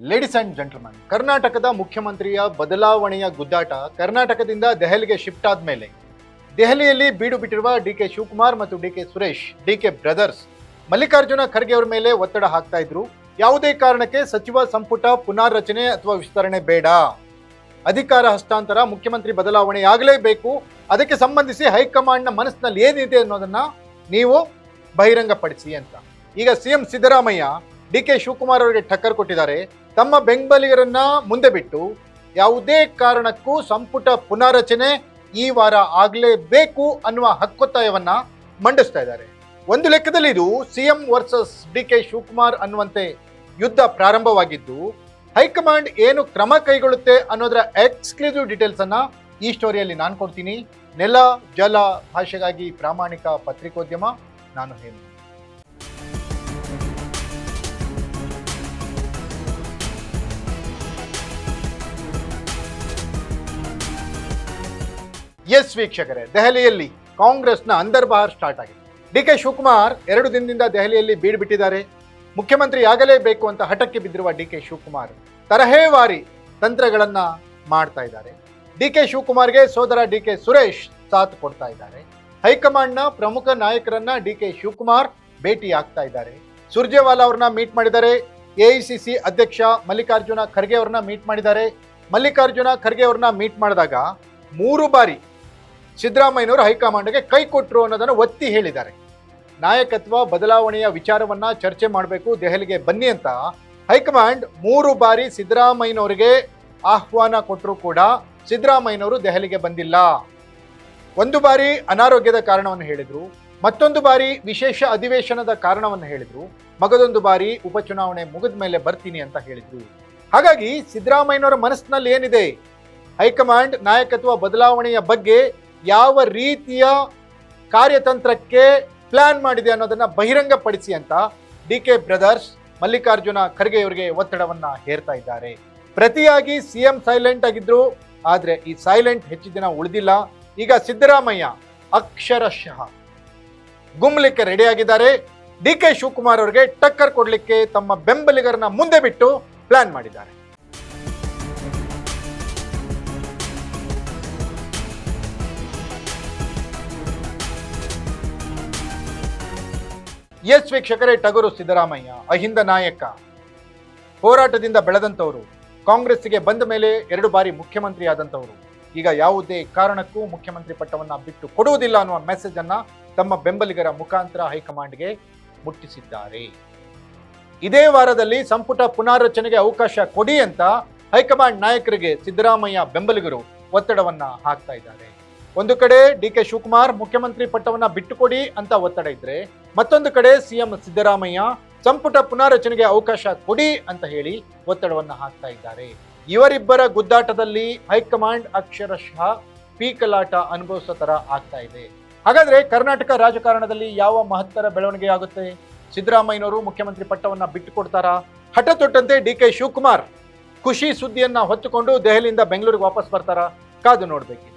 Ladies and gentleman, ಕರ್ನಾಟಕದ ಮುಖ್ಯಮಂತ್ರಿಯ ಬದಲಾವಣೆಯ ಗುದ್ದಾಟ ಕರ್ನಾಟಕದಿಂದ ದೆಹಲಿಗೆ ಶಿಫ್ಟ್ ಆದ್ಮೇಲೆ ದೆಹಲಿಯಲ್ಲಿ ಬೀಡು ಬಿಟ್ಟಿರುವ ಡಿಕೆ ಶಿವಕುಮಾರ್ ಮತ್ತು DK Suresh, DK brothers Mallikarjuna Kharge ಅವರ ಮೇಲೆ ಒತ್ತಡ ಹಾಕ್ತಾ ಇದ್ರು. ಯಾವುದೇ ಕಾರಣಕ್ಕೆ ಸಚಿವ ಸಂಪುಟ ಪುನಾರಚನೆ ಅಥವಾ ವಿಸ್ತರಣೆ ಬೇಡ, ಅಧಿಕಾರ ಹಸ್ತಾಂತರ, ಮುಖ್ಯಮಂತ್ರಿ ಬದಲಾವಣೆ ಆಗಲೇಬೇಕು. ಅದಕ್ಕೆ ಸಂಬಂಧಿಸಿ ಹೈಕಮಾಂಡ್ನ ಮನಸ್ಸಿನಲ್ಲಿ ಏನಿದೆ ಅನ್ನೋದನ್ನ ನೀವು ಬಹಿರಂಗಪಡಿಸಿ ಅಂತ ಈಗ ಸಿಎಂ ಸಿದ್ದರಾಮಯ್ಯ ಡಿಕೆ ಶಿವಕುಮಾರ್ ಅವರಿಗೆ ಟಕ್ಕರ್ ಕೊಟ್ಟಿದ್ದಾರೆ. ತಮ್ಮ ಬೆಂಬಲಿಗರನ್ನ ಮುಂದೆ ಬಿಟ್ಟು ಯಾವುದೇ ಕಾರಣಕ್ಕೂ ಸಂಪುಟ ಪುನಾರಚನೆ ಈ ವಾರ ಆಗಲೇಬೇಕು ಅನ್ನುವ ಹಕ್ಕೊತ್ತಾಯವನ್ನ ಮಂಡಿಸ್ತಾ ಇದ್ದಾರೆ. ಒಂದು ಲೆಕ್ಕದಲ್ಲಿ ಇದು ಸಿಎಂ ವರ್ಸಸ್ ಡಿಕೆ ಶಿವಕುಮಾರ್ ಅನ್ನುವಂತೆ ಯುದ್ಧ ಪ್ರಾರಂಭವಾಗಿದ್ದು, ಹೈಕಮಾಂಡ್ ಏನು ಕ್ರಮ ಕೈಗೊಳ್ಳುತ್ತೆ ಅನ್ನೋದರ ಎಕ್ಸ್ಕ್ಲೂಸಿವ್ ಡೀಟೇಲ್ಸ್ ಅನ್ನ ಈ ಸ್ಟೋರಿಯಲ್ಲಿ ನಾನು ಕೊಡ್ತೀನಿ. ನೆಲ ಜಲ ಭಾಷೆಗಾಗಿ ಪ್ರಾಮಾಣಿಕ ಪತ್ರಿಕೋದ್ಯಮ, ನಾನು ಹೇಳಿ. ಎಸ್ ವೀಕ್ಷಕರೇ, ದೆಹಲಿಯಲ್ಲಿ ಕಾಂಗ್ರೆಸ್ನ ಅಂದರ್ಬಹಾರ್ ಸ್ಟಾರ್ಟ್ ಆಗಿದೆ. ಡಿಕೆ ಶಿವಕುಮಾರ್ 2 ದಿನದಿಂದ ದೆಹಲಿಯಲ್ಲಿ ಬೀಡು ಬಿಟ್ಟಿದ್ದಾರೆ. ಮುಖ್ಯಮಂತ್ರಿ ಆಗಲೇಬೇಕು ಅಂತ ಹಠಕ್ಕೆ ಬಿದ್ದಿರುವ ಡಿಕೆ ಶಿವಕುಮಾರ್ ತರಹೇವಾರಿ ತಂತ್ರಗಳನ್ನ ಮಾಡ್ತಾ ಇದ್ದಾರೆ. ಡಿಕೆ ಶಿವಕುಮಾರ್ಗೆ ಸೋದರ ಡಿಕೆ ಸುರೇಶ್ ಸಾಥ್ ಕೊಡ್ತಾ ಇದ್ದಾರೆ. ಹೈಕಮಾಂಡ್ನ ಪ್ರಮುಖ ನಾಯಕರನ್ನ ಡಿಕೆ ಶಿವಕುಮಾರ್ ಭೇಟಿ ಆಗ್ತಾ ಇದ್ದಾರೆ. ಸುರ್ಜೇವಾಲಾ ಅವ್ರನ್ನ ಮೀಟ್ ಮಾಡಿದ್ದಾರೆ. ಎಐಸಿಸಿ ಅಧ್ಯಕ್ಷ ಮಲ್ಲಿಕಾರ್ಜುನ ಖರ್ಗೆ ಅವ್ರನ್ನ ಮೀಟ್ ಮಾಡಿದ್ದಾರೆ. ಮಲ್ಲಿಕಾರ್ಜುನ ಖರ್ಗೆ ಅವ್ರನ್ನ ಮೀಟ್ ಮಾಡಿದಾಗ 3 ಬಾರಿ ಸಿದ್ದರಾಮಯ್ಯನವರು ಹೈಕಮಾಂಡ್ಗೆ ಕೈ ಕೊಟ್ಟರು ಅನ್ನೋದನ್ನು ಒತ್ತಿ ಹೇಳಿದ್ದಾರೆ. ನಾಯಕತ್ವ ಬದಲಾವಣೆಯ ವಿಚಾರವನ್ನ ಚರ್ಚೆ ಮಾಡಬೇಕು, ದೆಹಲಿಗೆ ಬನ್ನಿ ಅಂತ ಹೈಕಮಾಂಡ್ 3 ಬಾರಿ ಸಿದ್ದರಾಮಯ್ಯನವರಿಗೆ ಆಹ್ವಾನ ಕೊಟ್ಟರು ಕೂಡ ಸಿದ್ದರಾಮಯ್ಯನವರು ದೆಹಲಿಗೆ ಬಂದಿಲ್ಲ. 1 ಬಾರಿ ಅನಾರೋಗ್ಯದ ಕಾರಣವನ್ನು ಹೇಳಿದ್ರು, ಮತ್ತೊಂದು ಬಾರಿ ವಿಶೇಷ ಅಧಿವೇಶನದ ಕಾರಣವನ್ನು ಹೇಳಿದ್ರು, ಮಗದೊಂದು ಬಾರಿ ಉಪಚುನಾವಣೆ ಮುಗಿದ ಮೇಲೆ ಬರ್ತೀನಿ ಅಂತ ಹೇಳಿದ್ರು. ಹಾಗಾಗಿ ಸಿದ್ದರಾಮಯ್ಯನವರ ಮನಸ್ಸಿನಲ್ಲಿ ಏನಿದೆ, ಹೈಕಮಾಂಡ್ ನಾಯಕತ್ವ ಬದಲಾವಣೆಯ ಬಗ್ಗೆ ಯಾವ ರೀತಿಯ ಕಾರ್ಯತಂತ್ರಕ್ಕೆ ಪ್ಲಾನ್ ಮಾಡಿದೆ ಅನ್ನೋದನ್ನ ಬಹಿರಂಗಪಡಿಸಿ ಅಂತ ಡಿಕೆ ಬ್ರದರ್ಸ್ ಮಲ್ಲಿಕಾರ್ಜುನ ಖರ್ಗೆ ಅವರಿಗೆ ಒತ್ತಡವನ್ನ ಹೇರ್ತಾ ಇದ್ದಾರೆ. ಪ್ರತಿಯಾಗಿ ಸಿಎಂ ಸೈಲೆಂಟ್ ಆಗಿದ್ರು, ಆದ್ರೆ ಈ ಸೈಲೆಂಟ್ ಹೆಚ್ಚು ದಿನ ಉಳಿದಿಲ್ಲ. ಈಗ ಸಿದ್ದರಾಮಯ್ಯ ಅಕ್ಷರಶಃ ಗುಮ್ಲಿಕ್ಕೆ ರೆಡಿ ಆಗಿದ್ದಾರೆ. ಡಿಕೆ ಶಿವಕುಮಾರ್ ಅವರಿಗೆ ಟಕ್ಕರ್ ಕೊಡ್ಲಿಕ್ಕೆ ತಮ್ಮ ಬೆಂಬಲಿಗರನ್ನ ಮುಂದೆ ಬಿಟ್ಟು ಪ್ಲಾನ್ ಮಾಡಿದ್ದಾರೆ. ಎಸ್ ವೀಕ್ಷಕರೇ, ಟಗರು ಸಿದ್ದರಾಮಯ್ಯ ಅಹಿಂದ ನಾಯಕ, ಹೋರಾಟದಿಂದ ಬೆಳೆದಂಥವರು, ಕಾಂಗ್ರೆಸ್ಸಿಗೆ ಬಂದ ಮೇಲೆ 2 ಬಾರಿ ಮುಖ್ಯಮಂತ್ರಿ ಆದಂಥವರು, ಈಗ ಯಾವುದೇ ಕಾರಣಕ್ಕೂ ಮುಖ್ಯಮಂತ್ರಿ ಪಟ್ಟವನ್ನ ಬಿಟ್ಟು ಕೊಡುವುದಿಲ್ಲ ಅನ್ನುವ ಮೆಸೇಜ್ ಅನ್ನ ತಮ್ಮ ಬೆಂಬಲಿಗರ ಮುಖಾಂತರ ಹೈಕಮಾಂಡ್ಗೆ ಮುಟ್ಟಿಸಿದ್ದಾರೆ. ಇದೇ ವಾರದಲ್ಲಿ ಸಂಪುಟ ಪುನಾರಚನೆಗೆ ಅವಕಾಶ ಕೊಡಿ ಅಂತ ಹೈಕಮಾಂಡ್ ನಾಯಕರಿಗೆ ಸಿದ್ದರಾಮಯ್ಯ ಬೆಂಬಲಿಗರು ಒತ್ತಡವನ್ನ ಹಾಕ್ತಾ ಇದ್ದಾರೆ. ಒಂದು ಕಡೆ ಡಿಕೆ ಶಿವಕುಮಾರ್ ಮುಖ್ಯಮಂತ್ರಿ ಪಟ್ಟವನ್ನ ಬಿಟ್ಟುಕೊಡಿ ಅಂತ ಒತ್ತಡ ಇದ್ರೆ, ಮತ್ತೊಂದು ಕಡೆ ಸಿಎಂ ಸಿದ್ದರಾಮಯ್ಯ ಸಂಪುಟ ಪುನಾರಚನೆಗೆ ಅವಕಾಶ ಕೊಡಿ ಅಂತ ಹೇಳಿ ಒತ್ತಡವನ್ನ ಹಾಕ್ತಾ ಇದ್ದಾರೆ. ಇವರಿಬ್ಬರ ಗುದ್ದಾಟದಲ್ಲಿ ಹೈಕಮಾಂಡ್ ಅಕ್ಷರಶಃ ಪೀಕಲಾಟ ಅನುಭವಿಸೋ ತರ ಆಗ್ತಾ ಇದೆ. ಹಾಗಾದ್ರೆ ಕರ್ನಾಟಕ ರಾಜಕಾರಣದಲ್ಲಿ ಯಾವ ಮಹತ್ತರ ಬೆಳವಣಿಗೆ ಆಗುತ್ತೆ? ಸಿದ್ದರಾಮಯ್ಯನವರು ಮುಖ್ಯಮಂತ್ರಿ ಪಟ್ಟವನ್ನ ಬಿಟ್ಟುಕೊಡ್ತಾರಾ? ಹಠ ತೊಟ್ಟಂತೆ ಡಿಕೆ ಶಿವಕುಮಾರ್ ಖುಷಿ ಸುದ್ದಿಯನ್ನ ಹೊತ್ತುಕೊಂಡು ದೆಹಲಿಯಿಂದ ಬೆಂಗಳೂರಿಗೆ ವಾಪಸ್ ಬರ್ತಾರಾ? ಕಾದು ನೋಡ್ಬೇಕು.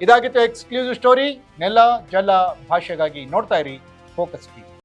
ಇದಾಗಿತ್ತು ಎಕ್ಸ್ಕ್ಲೂಸಿವ್ ಸ್ಟೋರಿ. ನೆಲ ಜಲ ಭಾಷೆಗಾಗಿ ನೋಡ್ತಾ ಇರಿ ಫೋಕಸ್ ಟಿವಿ.